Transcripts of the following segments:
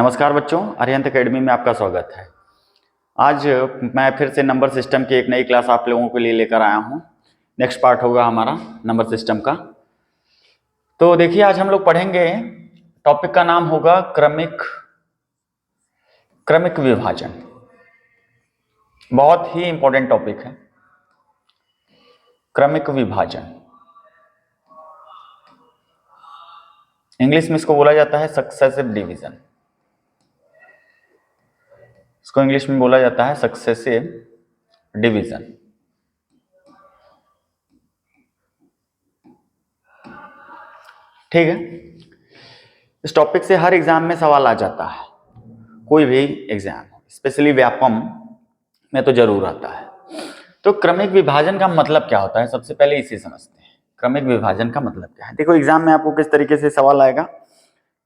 नमस्कार बच्चों, अरिहंत एकेडमी में आपका स्वागत है। आज मैं फिर से नंबर सिस्टम की एक नई क्लास आप लोगों के लिए लेकर आया हूं। नेक्स्ट पार्ट होगा हमारा नंबर सिस्टम का। तो देखिए, आज हम लोग पढ़ेंगे, टॉपिक का नाम होगा क्रमिक विभाजन। बहुत ही इंपॉर्टेंट टॉपिक है क्रमिक विभाजन। इंग्लिश में इसको बोला जाता है सक्सेसिव डिवीजन। इसको इंग्लिश में बोला जाता है सक्सेसिव डिवीजन। ठीक है, इस टॉपिक से हर एग्जाम में सवाल आ जाता है, कोई भी एग्जाम, स्पेशली व्यापम में तो जरूर आता है। तो क्रमिक विभाजन का मतलब क्या होता है, सबसे पहले इसे समझते हैं। क्रमिक विभाजन का मतलब क्या है। देखो, एग्जाम में आपको किस तरीके से सवाल आएगा,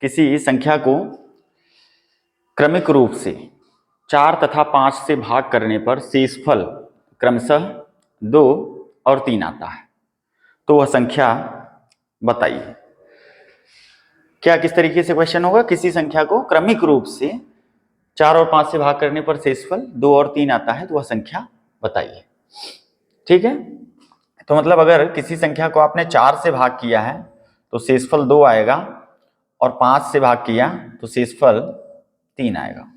किसी संख्या को क्रमिक रूप से 4 तथा 5 से भाग करने पर शेषफल क्रमशः 2 और 3 आता है, तो वह संख्या बताइए। क्या किस तरीके से क्वेश्चन होगा, किसी संख्या को क्रमिक रूप से 4 और 5 से भाग करने पर शेषफल 2 और 3 आता है, तो वह संख्या बताइए। ठीक है, तो मतलब अगर किसी संख्या को आपने 4 से भाग किया है तो शेषफल 2 आएगा, और 5 से भाग किया तो शेषफल 3 आएगा,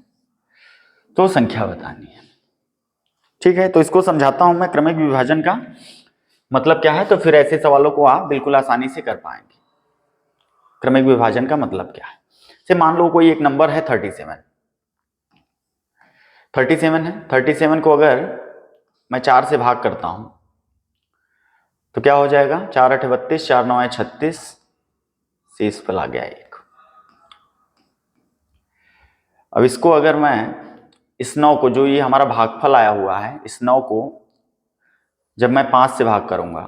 तो संख्या बतानी है। ठीक है, तो इसको समझाता हूं मैं, क्रमिक विभाजन का मतलब क्या है, तो फिर ऐसे सवालों को आप बिल्कुल आसानी से कर पाएंगे। क्रमिक विभाजन का मतलब क्या है। से मान लो कोई एक नंबर है 37 है। 37 को अगर मैं 4 से भाग करता हूं तो क्या हो जाएगा, 4 8 32, 4 9 36, शेषफल आ गया 1। अब इसको अगर मैं इस 9 को, जो ये हमारा भागफल आया हुआ है, इस 9 को जब मैं 5 से भाग करूंगा,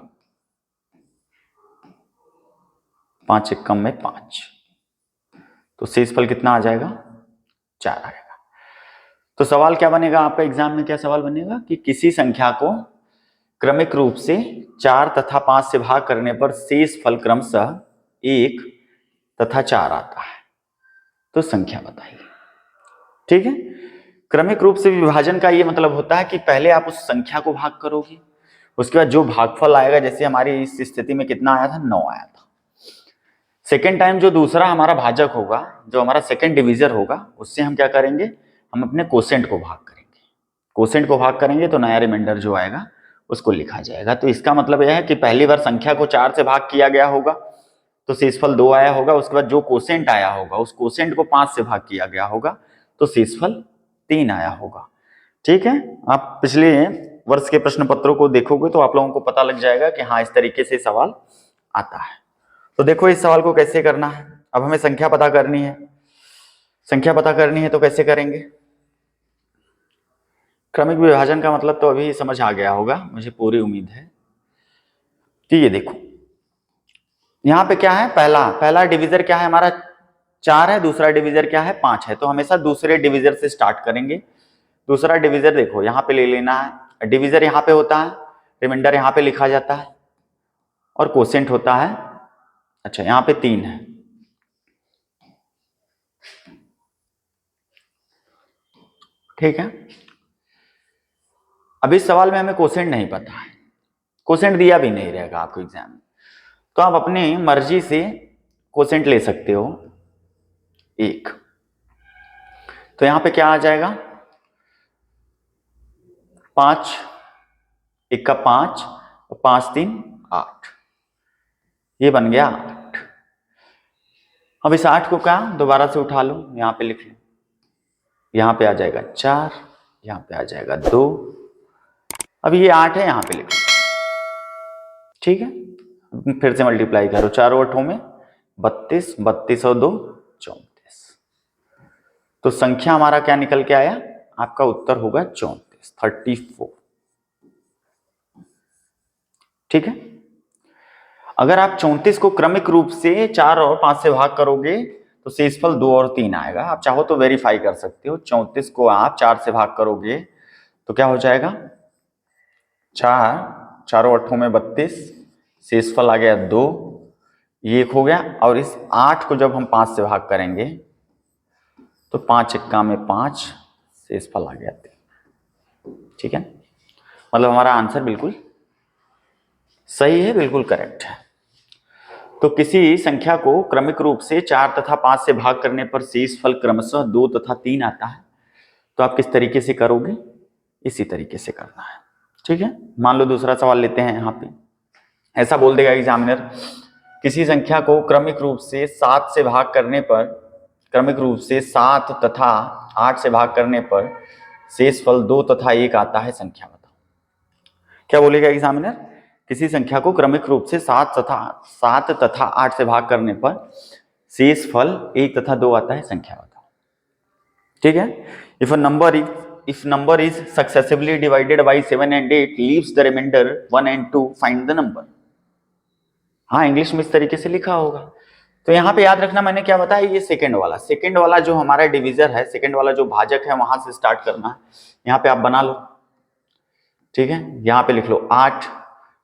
5 एकम में 5, तो शेषफल कितना आ जाएगा, 4 आएगा। तो सवाल क्या बनेगा आपका एग्जाम में, क्या सवाल बनेगा कि किसी संख्या को क्रमिक रूप से 4 तथा 5 से भाग करने पर शेषफल क्रमशः 1 तथा 4 आता है, तो संख्या बताइए। ठीक है, क्रमिक रूप से विभाजन का ये मतलब होता है कि पहले आप उस संख्या को भाग करोगे, उसके बाद जो भागफल आएगा, जैसे हमारी इस स्थिति में कितना आया था, 9 आया था। सेकेंड टाइम जो दूसरा हमारा भाजक होगा, जो हमारा सेकेंड डिविजर होगा, उससे हम क्या करेंगे, हम अपने कोसेंट को भाग करेंगे। कोसेंट को भाग करेंगे तो नया रिमाइंडर जो आएगा उसको लिखा जाएगा। तो इसका मतलब यह है कि पहली बार संख्या को 4 से भाग किया गया होगा तो शेषफल 2 आया होगा, उसके बाद जो कोसेंट आया होगा उस कोसेंट को 5 से भाग किया गया होगा तो शेषफल 3 आया होगा। ठीक है, आप पिछले वर्ष के प्रश्न पत्रों को देखोगे तो आप लोगों को पता लग जाएगा कि हाँ, इस तरीके से सवाल आता है। तो देखो, इस सवाल को कैसे करना है। अब हमें संख्या पता करनी है। संख्या पता करनी है तो कैसे करेंगे। क्रमिक विभाजन का मतलब तो अभी समझ आ गया होगा, मुझे पूरी उम्मीद है। कि ये देखो, यहां पे क्या है, पहला डिविजर क्या है हमारा, 4 है, दूसरा डिविजर क्या है, 5 है। तो हमेशा दूसरे डिविजर से स्टार्ट करेंगे। दूसरा डिविजर देखो यहां पे ले लेना है, डिविजर यहां पे होता है, रिमाइंडर यहां पे लिखा जाता है, और कोसेंट होता है, अच्छा यहां पे 3 है। ठीक है, अब इस सवाल में हमें कोसेंट नहीं पता है, कोसेंट दिया भी नहीं रहेगा आपको एग्जाम में, तो आप अपनी मर्जी से कोसेंट ले सकते हो 1। तो यहां पे क्या आ जाएगा, 5 1 का 5 और 5 3 8, ये बन गया 8। अब इस 8 को क्या दोबारा से उठा लो, यहां पे लिख लो, यहां पे आ जाएगा 4, यहां पे आ जाएगा 2, अब ये 8 है, यहां पे लिख लो। ठीक है, फिर से मल्टीप्लाई करो, 4 और 8 में 32, 32 और 2 34, तो संख्या हमारा क्या निकल के आया, आपका उत्तर होगा 34, 34। ठीक है, अगर आप 34 को क्रमिक रूप से 4 और 5 से भाग करोगे तो शेषफल 2 और 3 आएगा। आप चाहो तो वेरीफाई कर सकते हो, 34 को आप 4 से भाग करोगे तो क्या हो जाएगा, 4 और 8 में 32, शेषफल आ गया 2, ये 1 हो गया, और इस 8 को जब हम 5 से भाग करेंगे तो 5 एक्का में 5, शेषफल आ गया 3। ठीक है, मतलब हमारा आंसर बिल्कुल सही है, बिल्कुल करेक्ट है। तो किसी संख्या को क्रमिक रूप से 4 तथा 5 से भाग करने पर शेषफल क्रमशः 2 तथा 3 आता है, तो आप किस तरीके से करोगे? इसी तरीके से करना है। ठीक है, मान लो दूसरा सवाल लेते हैं। यहाँ पे ऐसा बोल देगा एग्जामिनर, किसी संख्या को क्रमिक रूप से 7 से भाग करने पर, क्रमिक रूप से 7 तथा 8 से भाग करने पर शेषफल 2 तथा 1 आता है, संख्या बताओ। क्या बोलेगा एग्जामिनर? किसी संख्या को क्रमिक रूप से 7 तथा 8 से भाग करने पर शेषफल 1 तथा 2 आता है, संख्या बताओ। ठीक है, if number is successively divided by 7 and 8 leaves the remainder 1 and 2, find the number. हाँ, इंग्लिश में इस तरीके से लिखा होगा। तो यहाँ पे याद रखना, मैंने क्या बताया, ये सेकंड वाला जो हमारा डिविजर है, सेकंड वाला जो भाजक है, वहां से स्टार्ट करना है। यहाँ पे आप बना लो। ठीक है, यहाँ पे लिख लो 8,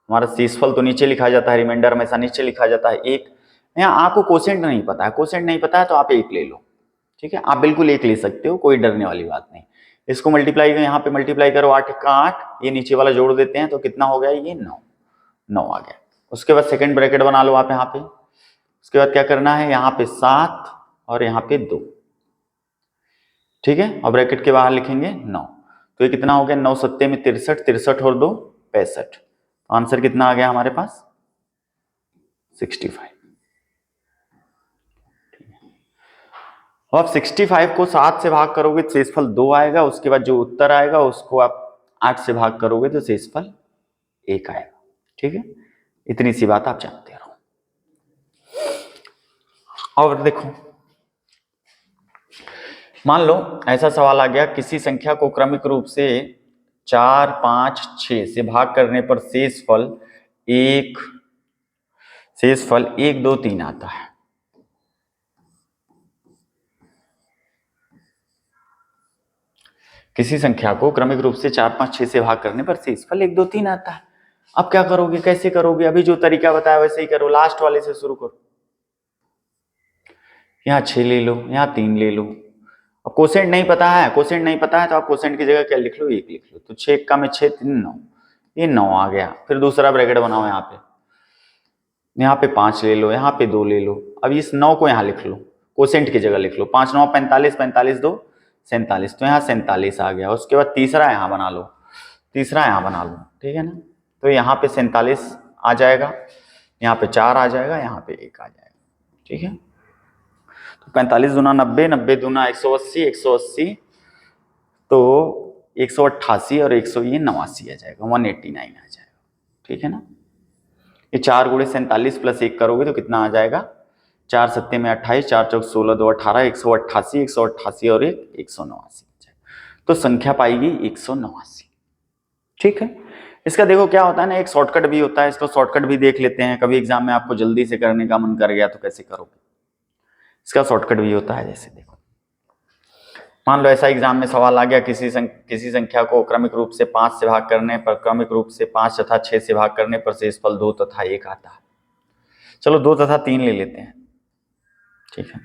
हमारा शेषफल तो नीचे लिखा जाता है, रिमाइंडर हमेशा नीचे लिखा जाता है 1। यहाँ आपको कोसेंट नहीं पता है, तो आप 1 ले लो। ठीक है, आप बिल्कुल 1 ले सकते हो, कोई डरने वाली बात नहीं। इसको मल्टीप्लाई, यहाँ पे मल्टीप्लाई करो, 8 का 8, ये नीचे वाला जोड़ देते हैं तो कितना हो गया, ये 9 आ गया। उसके बाद सेकंड ब्रैकेट बना लो आप यहाँ पे। उसके बाद क्या करना है, यहाँ पे 7 और यहाँ पे 2। ठीक है, और ब्रैकेट के बाहर लिखेंगे 9। तो ये कितना हो गया, 9 सत्ते में 63, 63 और 2 65। आंसर कितना आ गया हमारे पास, 65। अब 65 को 7 से भाग करोगे तो शेषफल 2 आएगा। उसके बाद जो उत्तर आएगा उसको आप 8 से भाग करोगे तो शेषफल 1 आएगा। ठीक है, इतनी सी बात आप जानते रहो। और देखो, मान लो ऐसा सवाल आ गया, किसी संख्या को क्रमिक रूप से 4, 5, 6 से भाग करने पर शेषफल 1, 2, 3 आता है। किसी संख्या को क्रमिक रूप से 4, 5, 6 से भाग करने पर शेषफल 1, 2, 3 आता है। अब क्या करोगे, कैसे करोगे? अभी जो तरीका बताया वैसे ही करो, लास्ट वाले से शुरू करो। यहाँ 6 ले लो, यहाँ 3 ले लो। अब कोसेंट नहीं पता है तो आप कोसेंट की जगह क्या लिख लो, 1 लिख लो। तो 6 का में 6, 3, 9, ये 9 आ गया। फिर दूसरा ब्रैकेट बनाओ, यहाँ पे 5 ले लो, यहाँ पे 2 ले लो। अब इस 9 को यहाँ लिख लो, कोसेंट की जगह लिख लो। 5, 9, 45, 45, 2, 47। तो यहाँ 47 आ गया। उसके बाद तीसरा यहाँ बना लो, ठीक है ना। तो यहाँ पे 47 आ जाएगा, यहाँ पे 4 आ जाएगा, यहाँ पे 1 आ जाएगा। ठीक है, तो 45 दूना 90, 90 दूना 180, 180 तो 188 और 100 ये 89 आ जाएगा, 189 आ जाएगा। ठीक है ना, ये 4 गुणे 47 प्लस 1 करोगे तो कितना आ जाएगा, 4 सत्ते में 28, 4 चौक 16, 2 18, 188 और 189। तो संख्या पाएगी 189। ठीक है, इसका देखो क्या होता है ना, एक शॉर्टकट भी होता है, इसका शॉर्टकट भी देख लेते हैं। कभी एग्जाम में आपको जल्दी से करने का मन कर गया तो कैसे करोगे, इसका शॉर्टकट भी होता है। जैसे देखो, मान लो ऐसा एग्जाम में सवाल आ गया, किसी संख्या को क्रमिक रूप से 5 से भाग करने पर, क्रमिक रूप से 5 तथा 6 से भाग करने पर शेषफल 2 तथा 1 आता है। चलो 2 तथा 3 ले लेते हैं। ठीक है,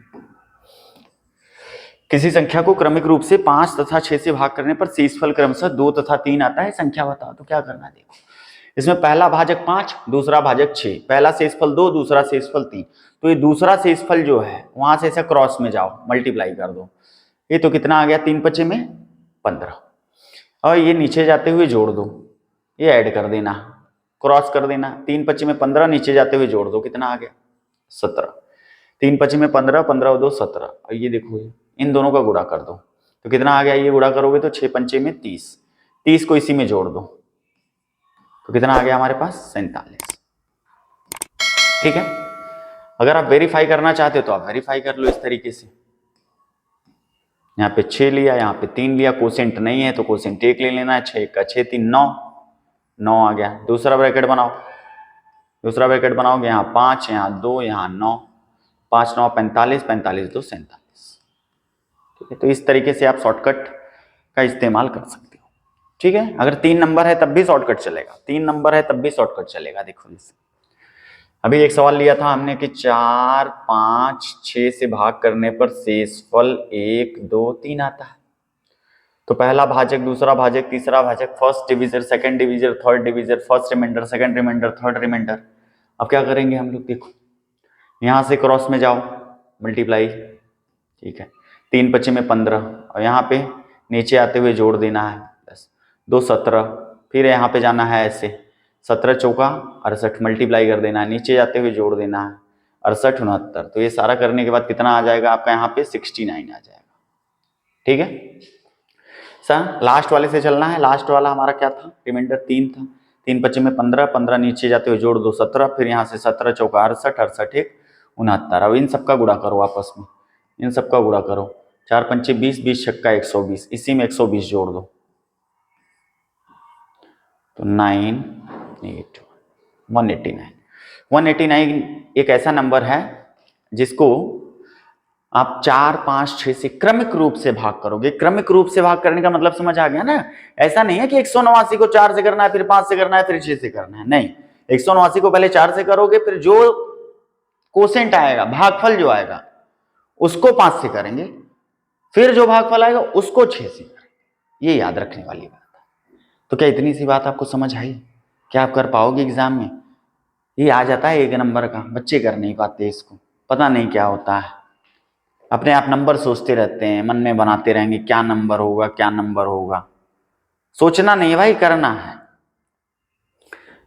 किसी संख्या को क्रमिक रूप से 5 तथा 6 से भाग करने पर शेषफल क्रमशः 2 तथा 3 आता है, संख्या बताओ। तो क्या करना है, देखो, इसमें पहला भाजक 5, दूसरा भाजक 6, पहला शेषफल 2, दूसरा शेषफल 3। तो ये दूसरा शेषफल जो है वहां से ऐसा क्रॉस में जाओ, मल्टीप्लाई कर दो। ये तो कितना आ गया, 3 पचे में 15, और ये नीचे जाते हुए जोड़ दो, ये ऐड कर देना, क्रॉस कर देना। 3 पचे में 15, नीचे जाते हुए जोड़ दो, कितना आ गया, 17। 3 पचे में 15, 15 2 17। और ये देखो, इन दोनों का गुणा कर दो तो कितना आ गया, ये गुणा करोगे तो 6 पंचे में 30, 30 को इसी में जोड़ दो तो कितना आ गया हमारे पास, 47। ठीक है, अगर आप वेरीफाई करना चाहते हो तो आप वेरीफाई कर लो इस तरीके से। यहाँ पे 6 लिया, यहाँ पे 3 लिया, कोसेंट नहीं है तो कोसेंट 1 ले लेना है। 6 का 6, 3, 9, 9 आ गया। दूसरा ब्रैकेट बनाओगे, यहाँ 5, यहाँ 2, यहाँ 9, 5, 9, 45, 45, 2, 47। ठीक है, तो इस तरीके से आप शॉर्टकट का इस्तेमाल कर सकते हो। ठीक है, अगर 3 नंबर है तब भी शॉर्टकट चलेगा, 3 नंबर है तब भी शॉर्टकट चलेगा। देखो, अभी एक सवाल लिया था हमने कि 4, 5, 6 से भाग करने पर शेषफल 1, 2, 3 आता है। तो पहला भाजक, दूसरा भाजक, तीसरा भाजक, first divisor, second divisor, third divisor, first remainder, second remainder, third remainder. अब क्या करेंगे हम लोग, देखो यहां से क्रॉस में जाओ, मल्टीप्लाई, ठीक है, 3 पच्चे में 15, और यहाँ पे नीचे आते हुए जोड़ देना है 10, 2 17, फिर यहाँ पे जाना है ऐसे 17 चौका 68, मल्टीप्लाई कर देना है, नीचे जाते हुए जोड़ देना है 68 69। तो ये सारा करने के बाद कितना आ जाएगा आपका, यहाँ पे 69 आ जाएगा। ठीक है सर, लास्ट वाले से चलना है। लास्ट वाला हमारा क्या था, रिमाइंडर 3 था, 3 पच्चे में 15, 15 नीचे जाते हुए जोड़ दो 17, फिर यहाँ से 17 चौका 68, 68 1 69। अब इन सबका गुणा करो आपस में, इन सबका गुणा करो, 4 पंचे 20, 20 छक्का 120, इसी में 120 जोड़ दो तो 189। 189 एक ऐसा नंबर है जिसको आप 4, 5, 6 से क्रमिक रूप से भाग करोगे। क्रमिक रूप से भाग करने का मतलब समझ आ गया ना। ऐसा नहीं है कि 189 को 4 से करना है, फिर 5 से करना है, फिर 6 से करना है, नहीं। 189 को पहले 4 से करोगे, फिर जो कोसेंट आएगा, भागफल जो आएगा उसको 5 से करेंगे, फिर जो भागफल आएगा उसको 6 से करेंगे। ये याद रखने वाली बात है। तो क्या इतनी सी बात आपको समझ आई? क्या आप कर पाओगे एग्जाम में? ये आ जाता है 1 नंबर का, बच्चे कर नहीं पाते इसको, पता नहीं क्या होता है, अपने आप नंबर सोचते रहते हैं, मन में बनाते रहेंगे क्या नंबर होगा, क्या नंबर होगा। सोचना नहीं भाई, करना है।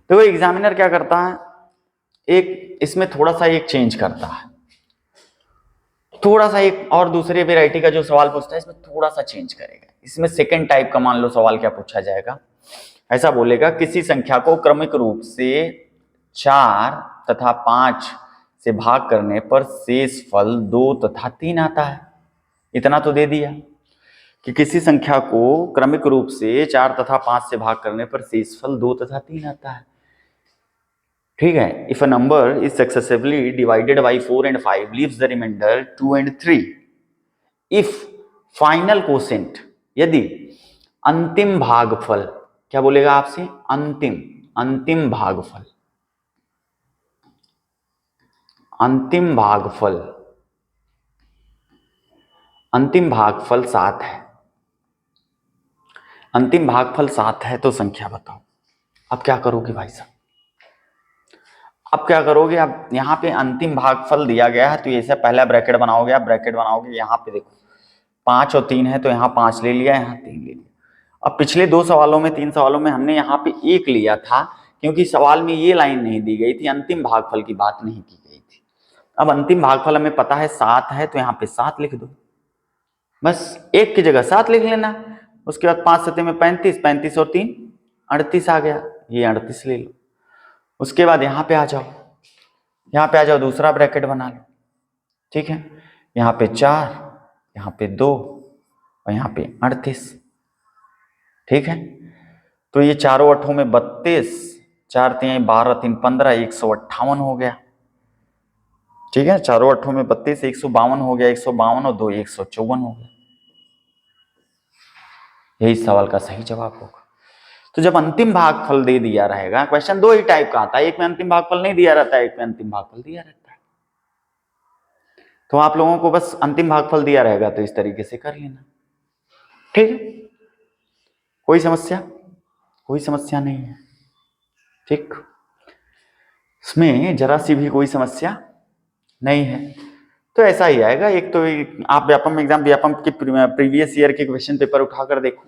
तो एग्जामिनर क्या करता है, एक इसमें थोड़ा सा एक चेंज करता है, थोड़ा सा एक और दूसरे वेराइटी का जो सवाल पूछता है इसमें थोड़ा सा चेंज करेगा। इसमें सेकंड टाइप का मान लो सवाल क्या पूछा जाएगा, ऐसा बोलेगा किसी संख्या को क्रमिक रूप से 4 तथा 5 से भाग करने पर शेष फल 2 तथा 3 आता है। इतना तो दे दिया कि किसी संख्या को क्रमिक रूप से 4 तथा 5 से भाग करने पर शेषफल 2 तथा 3 आता है। ठीक है, if a number is successively divided by 4 and 5 leaves the remainder 2 and 3, if final quotient, यदि अंतिम भागफल, क्या बोलेगा आपसे, अंतिम भागफल, अंतिम भागफल, अंतिम भागफल 7 है, अंतिम भागफल 7 है तो संख्या बताओ। अब क्या करोगे भाई साहब, अब क्या करोगे, अब यहाँ पे अंतिम भागफल दिया गया है तो ऐसे पहला ब्रैकेट बनाओगे, आप ब्रैकेट बनाओगे, यहाँ पे देखो 5 और 3 है तो यहाँ 5 ले लिया, यहाँ 3 ले लिया। अब पिछले 2 सवालों में, 3 सवालों में हमने यहाँ पे 1 लिया था क्योंकि सवाल में ये लाइन नहीं दी गई थी, अंतिम भागफल की बात नहीं की गई थी। अब अंतिम भागफल हमें पता है 7 है तो यहाँ पे 7 लिख दो, बस 1 की जगह 7 लिख लेना। उसके बाद 5 7 में 35, 35 और 3 38 आ गया, ये 38 ले लो। उसके बाद यहाँ पे आ जाओ, यहाँ पे आ जाओ, दूसरा ब्रैकेट बना लो। ठीक है, यहाँ पे 4, यहाँ पे 2 और यहाँ पे 38। ठीक है, तो ये चारों अठों में 32, 4 3 12 3 15, 158 हो गया। ठीक है, चारों अठों में 32, 152 हो गया, 152 और 2 154 हो गया। यही सवाल का सही जवाब होगा। तो जब अंतिम भागफल दे दिया रहेगा, क्वेश्चन 2 ही टाइप का आता है, एक में अंतिम भागफल नहीं दिया रहता है, एक में अंतिम भागफल दिया रहता है। तो आप लोगों को बस अंतिम भागफल दिया रहेगा तो इस तरीके से कर लेना। ठीक है, कोई समस्या, कोई समस्या नहीं है। ठीक, इसमें जरा सी भी कोई समस्या नहीं है। तो ऐसा ही आएगा। एक तो आप व्यापम एग्जाम, व्यापम के प्रीवियस ईयर के क्वेश्चन पेपर उठाकर देखो,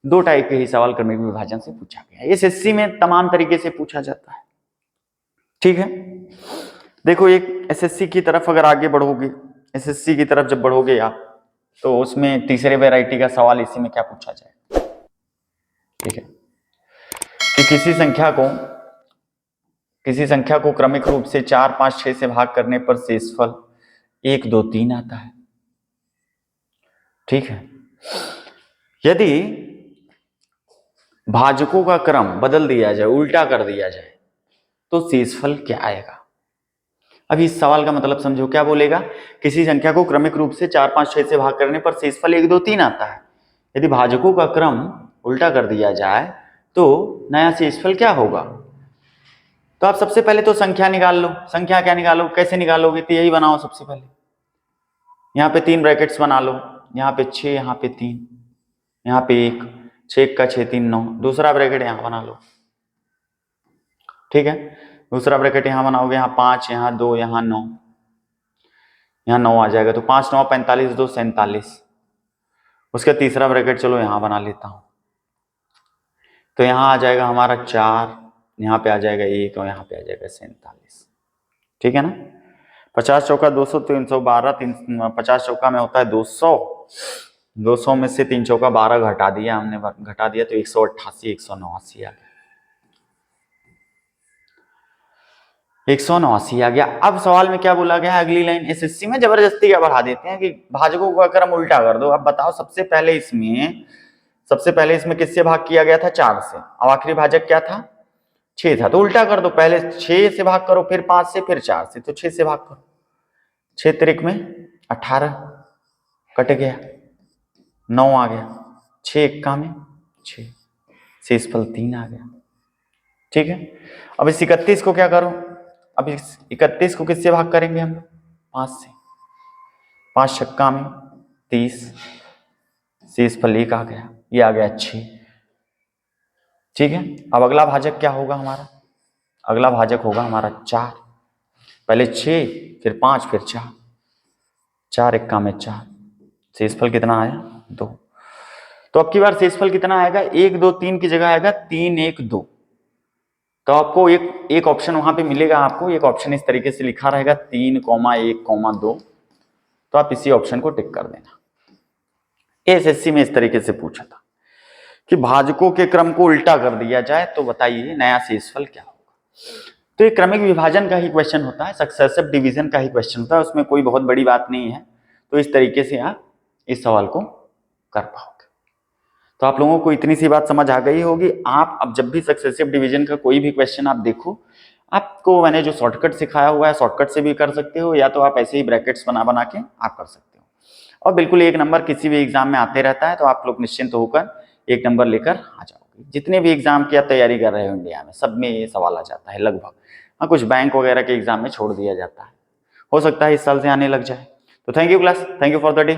2 टाइप के ही सवाल क्रमिक विभाजन से पूछा गया। एसएससी में तमाम तरीके से पूछा जाता है। ठीक है, देखो एक एसएससी की तरफ अगर आगे बढ़ोगे, एसएससी की तरफ जब बढ़ोगे आप, तो उसमें तीसरे वैरायटी का सवाल इसी में क्या पूछा जाए। ठीक है, कि किसी संख्या को क्रमिक रूप से 4 5 6 से भाग करने पर शेषफल 1 2 3 आता है। ठीक है, यदि भाजकों का क्रम बदल दिया जाए, उल्टा कर दिया जाए, तो शेषफल क्या आएगा। अब इस सवाल का मतलब समझो, क्या बोलेगा, किसी संख्या को क्रमिक रूप से 4 5 6 से भाग करने पर शेषफल 1 2 3 आता है। यदि भाजकों का क्रम उल्टा कर दिया जाए तो नया शेषफल क्या होगा। तो आप सबसे पहले तो संख्या निकाल लो। संख्या क्या निकालो, कैसे निकालोगे, तो यही बनाओ सबसे पहले। यहाँ पे 3 ब्रैकेट्स बना लो, यहाँ पे 6, यहाँ पे 3, यहाँ पे 1, 6 का 6 3 9। दूसरा ब्रैकेट यहाँ बना लो, ठीक है। दूसरा ब्रैकेट यहाँ बनाओगे, यहाँ 5, यहाँ 2, यहाँ 9, यहाँ 9 आ जाएगा। तो 5 9 45, 2 47। उसका तीसरा ब्रैकेट चलो यहाँ बना लेता हूँ, तो यहाँ आ जाएगा हमारा 4, यहाँ पे आ जाएगा 1 और यहाँ पे आ जाएगा 47, ठीक है ना। 50 चौका 200, 312, 50 चौका में होता है 200, 200 में से 3 चौका 12 घटा दिया हमने, घटा दिया तो 188, 189 आ गया, 189 आ गया। अब सवाल में क्या बोला गया है, अगली लाइन एसएससी में जबरदस्ती क्या बढ़ा देते हैं कि भाजकों को अगर हम उल्टा कर दो। अब बताओ, सबसे पहले इसमें किससे भाग किया गया था, 4 से, अब आखिरी भाजक क्या था, 6 था, तो उल्टा कर दो, पहले 6 से भाग करो, फिर 5 से, फिर 4 से, तो 6 से भाग करो। 6 त्रिक में 18 कट गया, 9 आ गया, 6 एक्का में 6, शेषफल 3 आ गया, ठीक है। अब इस 31 को क्या करो, अब इस 31 को किससे भाग करेंगे हम, 5 से, 5 छक्का में 30, शेषफल 1 आ गया, ये आ गया 6, ठीक है। अब अगला भाजक क्या होगा हमारा, अगला भाजक होगा हमारा 4, पहले 6 फिर 5 फिर 4, 4 एक्का में 4, शेषफल कितना आया, 2। तो अब की बार शेषफल कितना आएगा, 1 2 3 की जगह आएगा 3 1 2। तो आपको एक ऑप्शन वहां पे मिलेगा, आपको एक ऑप्शन इस तरीके से लिखा रहेगा 3, 1, 2, तो आप इसी ऑप्शन को टिक कर देना। एसएससी में इस तरीके से पूछा था कि भाजकों के क्रम को उल्टा कर दिया जाए तो बताइए नया शेषफल क्या होगा। तो ये क्रमिक विभाजन का ही क्वेश्चन होता है, सक्सेसिव डिवीजन का ही क्वेश्चन होता है, उसमें कोई बहुत बड़ी बात नहीं है। तो इस तरीके से आप इस सवाल को कर पाओगे। तो आप लोगों को इतनी सी बात समझ आ गई होगी। आप अब जब भी सक्सेसिव डिवीजन का कोई भी क्वेश्चन आप देखो, आपको मैंने जो शॉर्टकट सिखाया हुआ है शॉर्टकट से भी कर सकते हो, या तो आप ऐसे ही ब्रैकेट्स बना बना के आप कर सकते हो। और बिल्कुल 1 नंबर किसी भी एग्जाम में आते रहता है, तो आप लोग निश्चिंत होकर 1 नंबर लेकर आ जाओगे। जितने भी एग्जाम की आप तैयारी कर रहे हो इंडिया में, सब में ये सवाल आ जाता है लगभग। हाँ, कुछ बैंक वगैरह के एग्जाम में छोड़ दिया जाता है, हो सकता है इस साल से आने लग जाए। तो thank you class, thank you for the day.